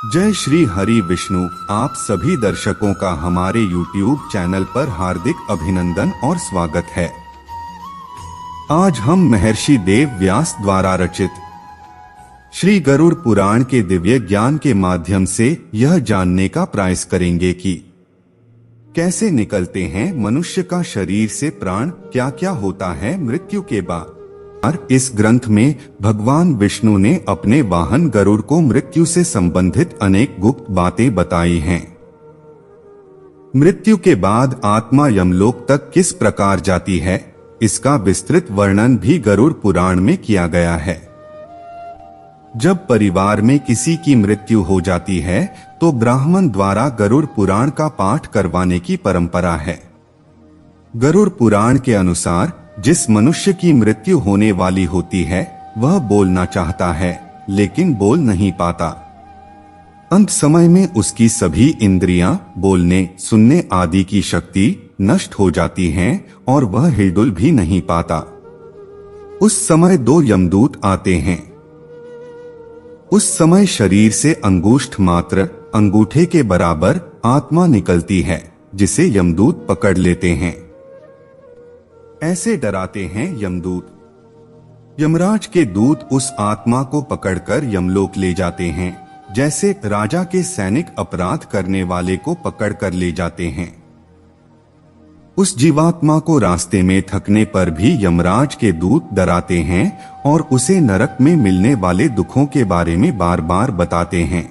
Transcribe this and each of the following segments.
जय श्री हरि विष्णु। आप सभी दर्शकों का हमारे YouTube चैनल पर हार्दिक अभिनंदन और स्वागत है। आज हम महर्षि देव व्यास द्वारा रचित श्री गरुड़ पुराण के दिव्य ज्ञान के माध्यम से यह जानने का प्रयास करेंगे कि कैसे निकलते हैं मनुष्य का शरीर से प्राण, क्या क्या होता है मृत्यु के बाद। इस ग्रंथ में भगवान विष्णु ने अपने वाहन गरुड़ को मृत्यु से संबंधित अनेक गुप्त बातें बताई हैं। मृत्यु के बाद आत्मा यमलोक तक किस प्रकार जाती है, इसका विस्तृत वर्णन भी गरुड़ पुराण में किया गया है। जब परिवार में किसी की मृत्यु हो जाती है तो ब्राह्मण द्वारा गरुड़ पुराण का पाठ करवाने की परंपरा है। गरुड़ पुराण के अनुसार जिस मनुष्य की मृत्यु होने वाली होती है वह बोलना चाहता है लेकिन बोल नहीं पाता। अंत समय में उसकी सभी इंद्रियां, बोलने, सुनने आदि की शक्ति नष्ट हो जाती हैं और वह हिलडुल भी नहीं पाता। उस समय दो यमदूत आते हैं। उस समय शरीर से अंगुष्ठ मात्र, अंगूठे के बराबर आत्मा निकलती है, जिसे यमदूत पकड़ लेते हैं। ऐसे डराते हैं यमदूत। यमराज के दूत उस आत्मा को पकड़कर यमलोक ले जाते हैं, जैसे राजा के सैनिक अपराध करने वाले को पकड़कर ले जाते हैं। उस जीवात्मा को रास्ते में थकने पर भी यमराज के दूत डराते हैं और उसे नरक में मिलने वाले दुखों के बारे में बार बार बताते हैं।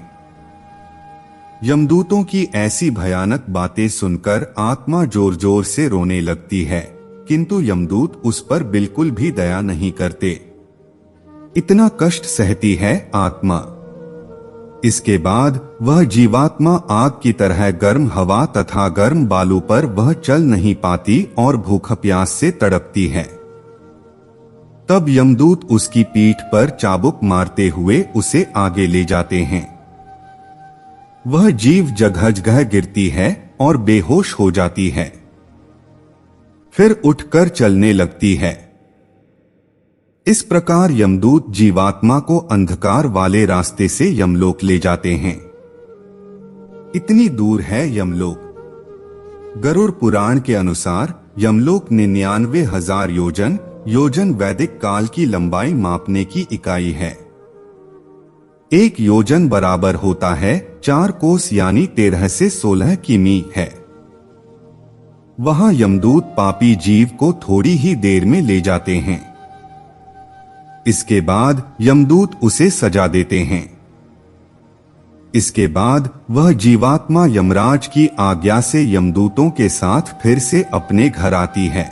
यमदूतों की ऐसी भयानक बातें सुनकर आत्मा जोर जोर से रोने लगती है, किंतु यमदूत उस पर बिल्कुल भी दया नहीं करते। इतना कष्ट सहती है आत्मा। इसके बाद वह जीवात्मा आग की तरह गर्म हवा तथा गर्म बालू पर वह चल नहीं पाती और भूख प्यास से तड़पती है। तब यमदूत उसकी पीठ पर चाबुक मारते हुए उसे आगे ले जाते हैं। वह जीव जगह जगह गिरती है और बेहोश हो जाती है, फिर उठकर चलने लगती है। इस प्रकार यमदूत जीवात्मा को अंधकार वाले रास्ते से यमलोक ले जाते हैं। इतनी दूर है यमलोक। गरुड़ पुराण के अनुसार यमलोक 99,000 योजन वैदिक काल की लंबाई मापने की इकाई है। 1 योजन बराबर होता है 4 कोस यानी 13 से 16 किमी है। वहां यमदूत पापी जीव को थोड़ी ही देर में ले जाते हैं। इसके बाद यमदूत उसे सजा देते हैं। इसके बाद वह जीवात्मा यमराज की आज्ञा से यमदूतों के साथ फिर से अपने घर आती है।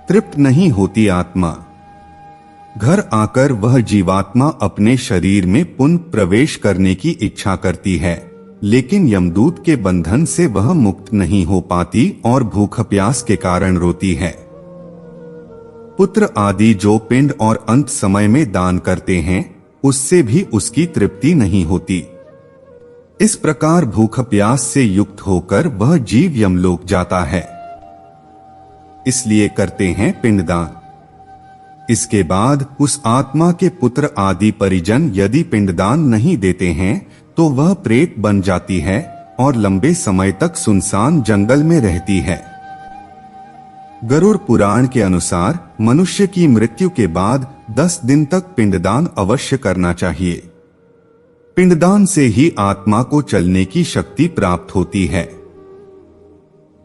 तृप्त नहीं होती आत्मा। घर आकर वह जीवात्मा अपने शरीर में पुनः प्रवेश करने की इच्छा करती है, लेकिन यमदूत के बंधन से वह मुक्त नहीं हो पाती और भूख प्यास के कारण रोती है। पुत्र आदि जो पिंड और अंत समय में दान करते हैं, उससे भी उसकी तृप्ति नहीं होती। इस प्रकार भूख प्यास से युक्त होकर वह जीव यमलोक जाता है। इसलिए करते हैं पिंडदान। इसके बाद उस आत्मा के पुत्र आदि परिजन यदि पिंडदान नहीं देते हैं तो वह प्रेत बन जाती है और लंबे समय तक सुनसान जंगल में रहती है। गरुड़ पुराण के अनुसार मनुष्य की मृत्यु के बाद 10 दिन तक पिंडदान अवश्य करना चाहिए। पिंडदान से ही आत्मा को चलने की शक्ति प्राप्त होती है।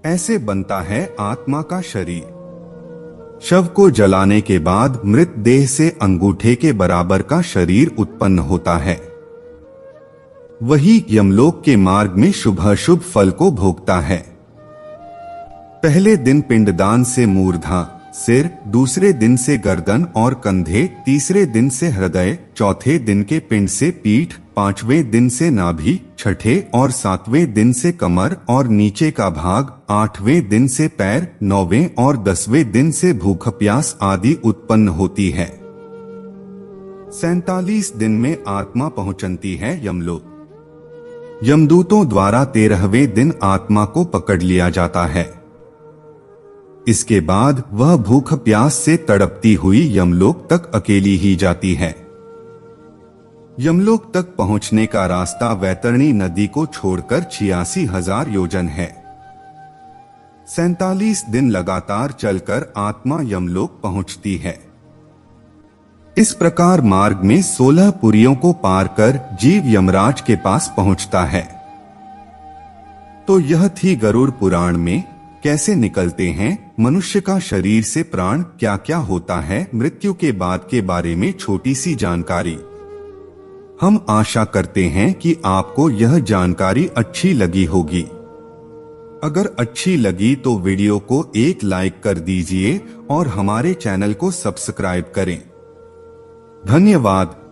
ऐसे बनता है आत्मा का शरीर। शव को जलाने के बाद मृत देह से अंगूठे के बराबर का शरीर उत्पन्न होता है। वही यमलोक के मार्ग में शुभ फल को भोगता है। पहले दिन पिंडदान से मूर्धा, सिर, दूसरे दिन से गर्दन और कंधे, तीसरे दिन से हृदय, चौथे दिन के पिंड से पीठ, 5वें दिन से नाभि, छठे और 7वें दिन से कमर और नीचे का भाग, 8वें दिन से पैर, 9वें और 10वें दिन से भूख प्यास आदि उत्पन्न होती है। 47 दिन में आत्मा पहुंचती है यमलोक। यमदूतों द्वारा 13वें दिन आत्मा को पकड़ लिया जाता है। इसके बाद वह भूख प्यास से तड़पती हुई यमलोक तक अकेली ही जाती है। यमलोक तक पहुंचने का रास्ता वैतरणी नदी को छोड़कर 86,000 योजन है। 47 दिन लगातार चलकर आत्मा यमलोक पहुंचती है। इस प्रकार मार्ग में 16 पुरियों को पार कर जीव यमराज के पास पहुंचता है। तो यह थी गरुड़ पुराण में कैसे निकलते हैं मनुष्य का शरीर से प्राण, क्या क्या होता है मृत्यु के बाद के बारे में छोटी सी जानकारी। हम आशा करते हैं कि आपको यह जानकारी अच्छी लगी होगी। अगर अच्छी लगी तो वीडियो को एक लाइक कर दीजिए और हमारे चैनल को सब्सक्राइब करें। धन्यवाद।